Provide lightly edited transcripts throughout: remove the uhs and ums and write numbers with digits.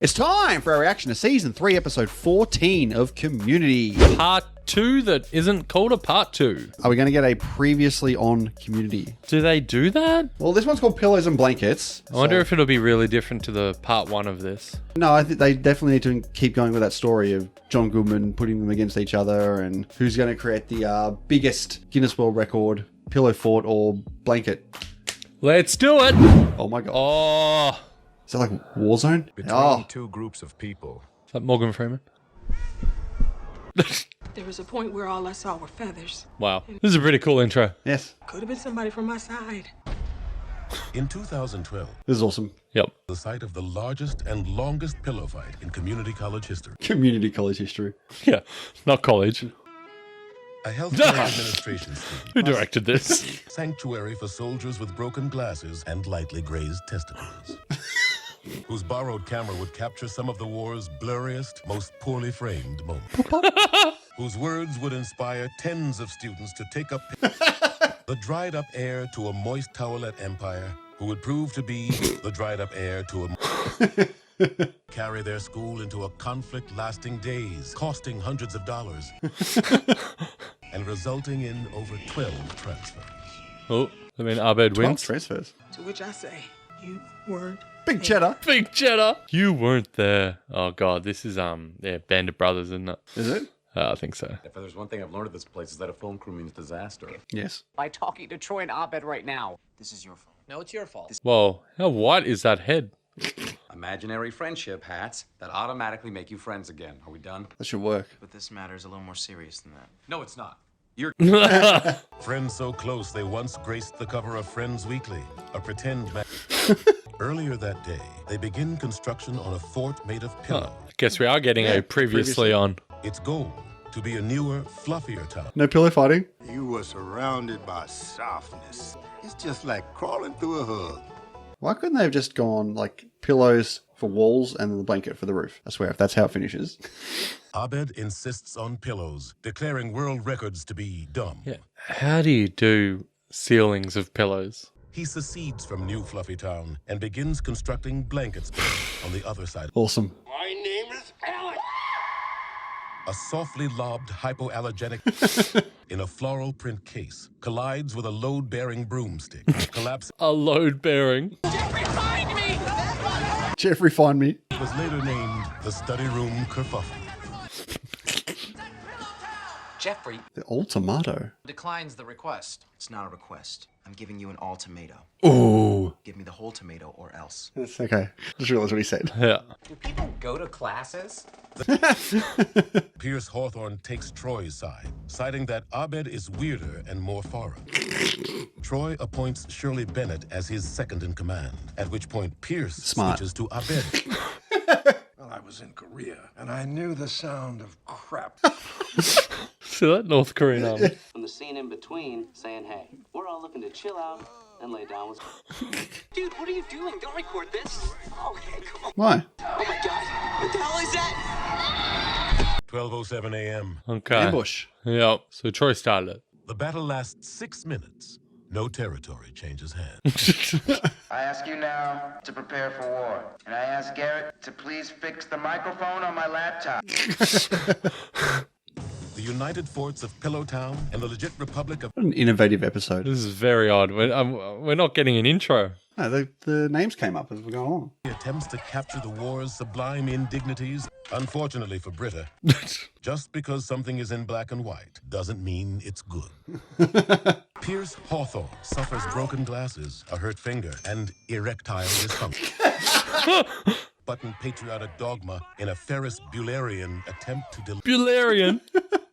It's time for our reaction to Season 3, Episode 14 of Community. Part 2 that isn't called a Part 2. Are we going to get a previously on Community? Do they do that? Well, this one's called Pillows and Blankets. I wonder if it'll be really different to the Part 1 of this. No, I think they definitely need to keep going with that story of John Goodman putting them against each other and who's going to create the biggest Guinness World Record pillow fort or blanket. Let's do it! Oh my god. Oh, Is that like Warzone? Between two groups of people. is that Morgan Freeman? There was a point where all I saw were feathers. Wow. This is a pretty cool intro. Yes. Could have been somebody from my side. In 2012, This is awesome. Yep. the site of the largest and longest pillow fight in community college history. Community college history. Yeah, not college. A healthcare administration scheme, Who directed this? sanctuary for soldiers with broken glasses and lightly grazed testicles, whose borrowed camera would capture some of the war's blurriest, most poorly framed moments, whose words would inspire tens of students to take up the dried up heir to a moist towelette empire, who would prove to be the dried up heir to a carry their school into a conflict lasting days, costing hundreds of dollars, and resulting in over 12 transfers. Oh, I mean, Abed 12 wins. transfers. To which I say, you weren't. Big cheddar. Big cheddar. You weren't there. Oh god, this is Band of Brothers, isn't it? Is it? I think so. If there's one thing I've learned at this place is that a film crew means disaster. Yes. By talking to Troy and Abed right now. This is your fault. No, it's your fault. Whoa, how white is that head? Imaginary friendship hats that automatically make you friends again. Are we done? That should work. But this matter is a little more serious than that. No, it's not. You're Friends so close they once graced the cover of Friends Weekly, a pretend Earlier that day, they begin construction on a fort made of pillow. I guess we are getting a previously on. Its goal, to be a newer, fluffier town. No pillow fighting? You were surrounded by softness. It's just like crawling through a hug. Why couldn't they have just gone like pillows for walls and the blanket for the roof? I swear, if that's how it finishes. Abed insists on pillows, declaring world records to be dumb. Yeah. How do you do ceilings of pillows? He secedes from New Fluffy Town and begins constructing blankets on the other side. Awesome. My name is Alex. A softly lobbed hypoallergenic in a floral print case collides with a load-bearing broomstick, collapsing. A load bearing. Jeffrey, find me. It was later named the Study Room Kerfuffle. Jeffrey The ultimato. declines the request. It's not a request. I'm giving you an ultimatum. Ooh. Give me the whole tomato or else. That's okay. Just realized what he said. Yeah. Do people go to classes? Pierce Hawthorne takes Troy's side, citing that Abed is weirder and more foreign. Troy appoints Shirley Bennett as his second in command, at which point Pierce Smart. switches to Abed. Well, I was in Korea, and I knew the sound of crap. See that North Korean army? From the scene in between, saying, hey, we're all looking to chill out and lay down with... Dude, what are you doing? Don't record this. Okay, come on. Why? Oh my god. What the hell is that? 12:07 a.m. Okay. Ambush. Yep. So Troy started it. The battle lasts 6 minutes. No territory changes hands. I ask you now to prepare for war. And I ask Garrett to please fix the microphone on my laptop. The united forts of Pillowtown and the legit republic of What an innovative episode. This is very odd. We're not getting an intro. No, the names came up as we go along. attempts to capture the war's sublime indignities. Unfortunately for Britta, just because something is in black and white doesn't mean it's good. Pierce Hawthorne suffers broken glasses, a hurt finger, and erectile dysfunction. Button patriotic dogma in a Ferris Buellerian attempt to deliver. Buellerian.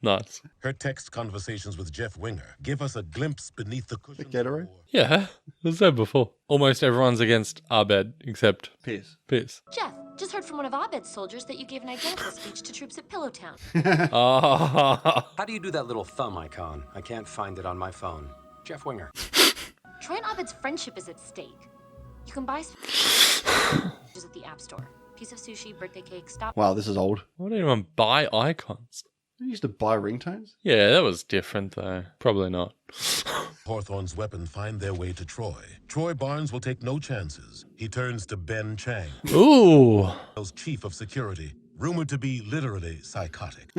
Nice. Her text conversations with Jeff Winger give us a glimpse beneath the cushions of Gatorade? war. Yeah, I said before. Almost everyone's against Abed except Pierce. Pierce. Jeff, just heard from one of Abed's soldiers that you gave an identical speech to troops at Pillowtown. Ah. How do you do that little thumb icon? I can't find it on my phone. Jeff Winger. Troy and Abed's friendship is at stake. You can buy at the App Store. Piece of sushi, birthday cake, stop. Wow, this is old. Why did anyone buy icons? You used to buy ringtones? Yeah, that was different though. Probably not. Hawthorne's weapon find their way to Troy. Troy Barnes will take no chances. He turns to Ben Chang, Ooh. chief of security, rumored to be literally psychotic.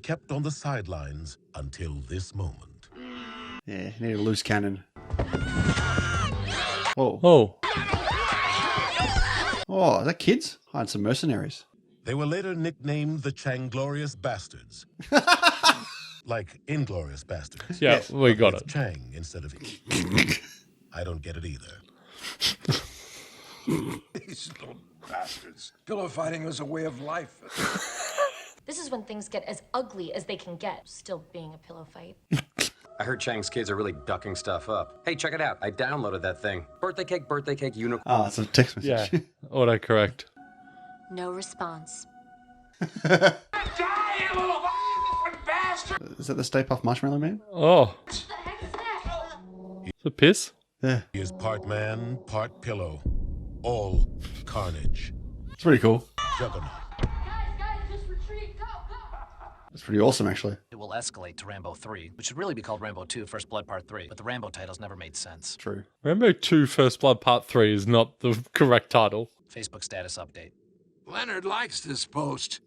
Kept on the sidelines until this moment. Yeah, you need a loose cannon. Whoa. Oh. Oh, is that kids? Hide some mercenaries. They were later nicknamed the Changlorious Bastards. Like Inglorious Bastards. Yeah, Yes. we got With it. Chang instead of E. I don't get it either. These little bastards. Pillow fighting was a way of life. This is when things get as ugly as they can get, still being a pillow fight. I heard Chang's kids are really ducking stuff up. Hey, check it out. I downloaded that thing. Birthday cake, unicorn. Oh, it's a text Yeah. message. Autocorrect. No response. Is that the Stay Puft Marshmallow Man? Oh. Is it piss? Yeah. He is part man, part pillow. All carnage. It's pretty cool. Juggernaut. It's pretty awesome, actually. It will escalate to Rambo 3, which should really be called Rambo 2 First Blood Part 3, but the Rambo titles never made sense. True. Rambo 2 First Blood Part 3 is not the correct title. Facebook status update. Leonard likes this post.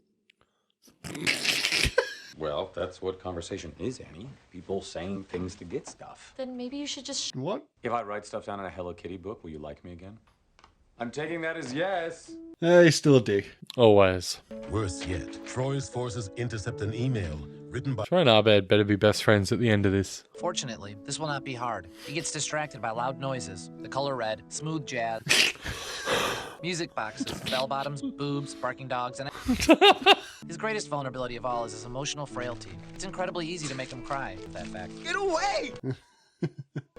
Well, that's what conversation is, Annie. People saying things to get stuff. Then maybe you should just... What? If I write stuff down in a Hello Kitty book, will you like me again? I'm taking that as yes. He's still a dick. Always. Worse yet, Troy's forces intercept an email written by Troy and Abed better be best friends at the end of this. Fortunately, this will not be hard. He gets distracted by loud noises, the color red, smooth jazz, music boxes, bell bottoms, boobs, barking dogs, and his greatest vulnerability of all is his emotional frailty. It's incredibly easy to make him cry, that fact. Get away!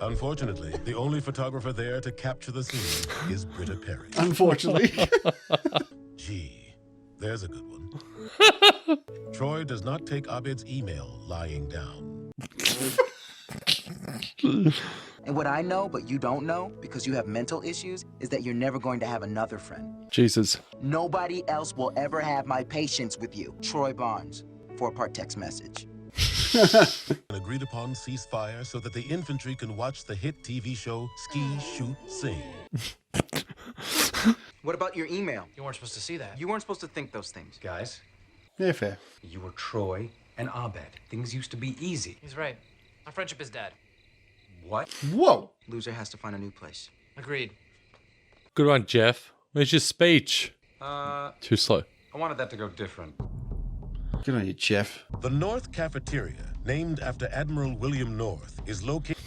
Unfortunately, the only photographer there to capture the scene is Britta Perry. Unfortunately. Gee, there's a good one. Troy does not take Abed's email lying down. And what I know, but you don't know, because you have mental issues, is that you're never going to have another friend. Jesus. Nobody else will ever have my patience with you. Troy Barnes, 4-part text message. An agreed upon ceasefire so that the infantry can watch the hit TV show Ski, Shoot, Sing. What about your email? You weren't supposed to see that. You weren't supposed to think those things. Guys, Yeah, fair. you were Troy and Abed. Things used to be easy. He's right. My friendship is dead. What? Whoa. Loser has to find a new place. Agreed. Good one, Jeff. Where's your speech? Too slow. I wanted that to go different. Good on you, Jeff. The North Cafeteria, named after Admiral William North, is located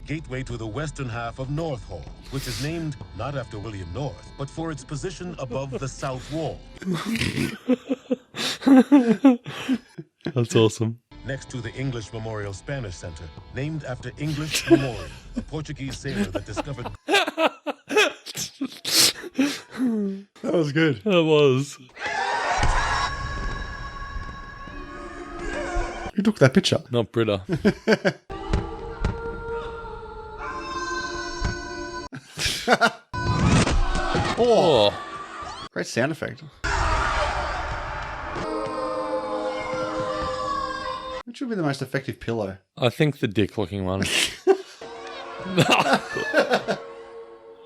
gateway to the western half of North Hall, which is named not after William North, but for its position above the South Wall. That's awesome. Next to the English Memorial Spanish Center, named after English Memorial, a Portuguese sailor that discovered... That was good. That was. Who took that picture? Not Britta. Oh. Great sound effect. Which would be the most effective pillow? I think the dick looking one.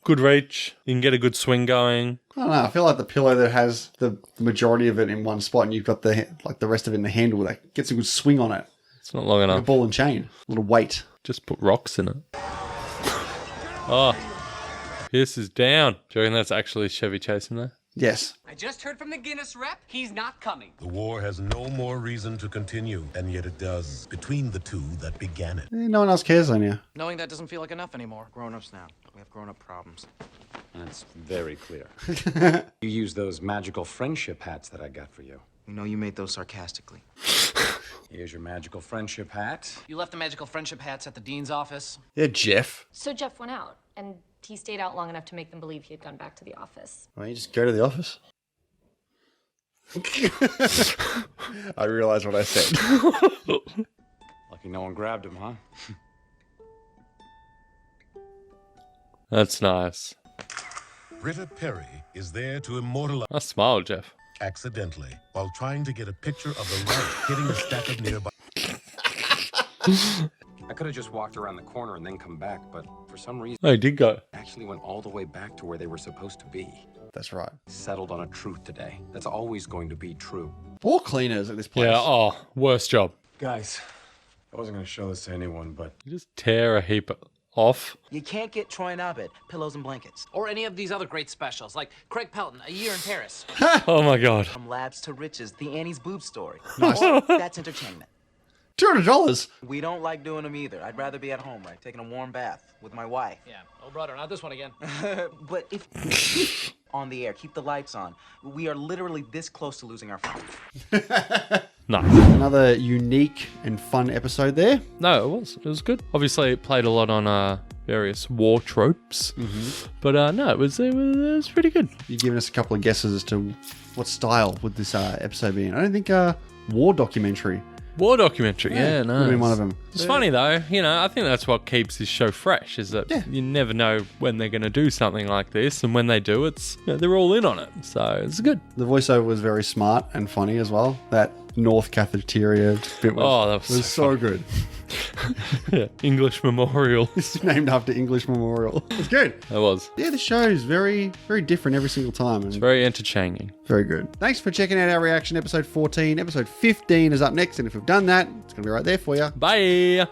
Good reach. You can get a good swing going. I don't know. I feel like the pillow that has the majority of it in one spot and you've got the rest of it in the handle that gets a good swing on it. It's not long Like a enough. ball and chain. A little weight. Just put rocks in it. Oh. Pierce is down. Do you reckon that's actually Chevy Chase in there? Yes. I just heard from the Guinness rep. He's not coming. The war has no more reason to continue, and yet it does, between the two that began it. No one else cares on you. Knowing that doesn't feel like enough anymore. Grown-ups now. We have grown-up problems. That's very clear. You use those magical friendship hats that I got for you. We know you made those sarcastically. Here's your magical friendship hat. You left the magical friendship hats at the dean's office. Yeah, Jeff. So Jeff went out, and he stayed out long enough to make them believe he had gone back to the office. Why don't you just go to the office? I realized what I said. Lucky no one grabbed him, huh? That's nice. Britta Perry is there to immortalize I smile, Jeff. accidentally while trying to get a picture of the light hitting a stack of nearby. I could have just walked around the corner and then come back, but for some reason, Oh, he did go. I actually went all the way back to where they were supposed to be. That's right. Settled on a truth today. That's always going to be true. Poor cleaners at this place. Yeah, oh, worst job. Guys, I wasn't going to show this to anyone, but You just tear a heap off. You can't get Troy and Abed pillows and blankets. Or any of these other great specials, like Craig Pelton, A Year in Paris. Oh my god. From labs to riches, the Annie's boob story. Nice. That's entertainment. $200. We don't like doing them either. I'd rather be at home, right? Taking a warm bath with my wife. Yeah. Oh, brother, not this one again. But if on the air, keep the lights on. We are literally this close to losing our phone. Nice. Another unique and fun episode there. No, it was good. Obviously, it played a lot on various war tropes. But no, it was pretty good. You've given us a couple of guesses as to what style would this episode be in. I don't think war documentary. War documentary, yeah, no. Would have been one of them. It's funny though, you know, I think that's what keeps this show fresh, is that you never know when they're going to do something like this, and when they do, it's they're all in on it, so it's good. The voiceover was very smart and funny as well. That North Cafeteria bit was so good. Yeah, English Memorial. It's named after English Memorial. It's good. It was. Yeah, the show is very, very different every single time. It's very entertaining. Very good. Thanks for checking out our reaction, episode 14. Episode 15 is up next, and if we've done that, it's going to be right there for you. Bye.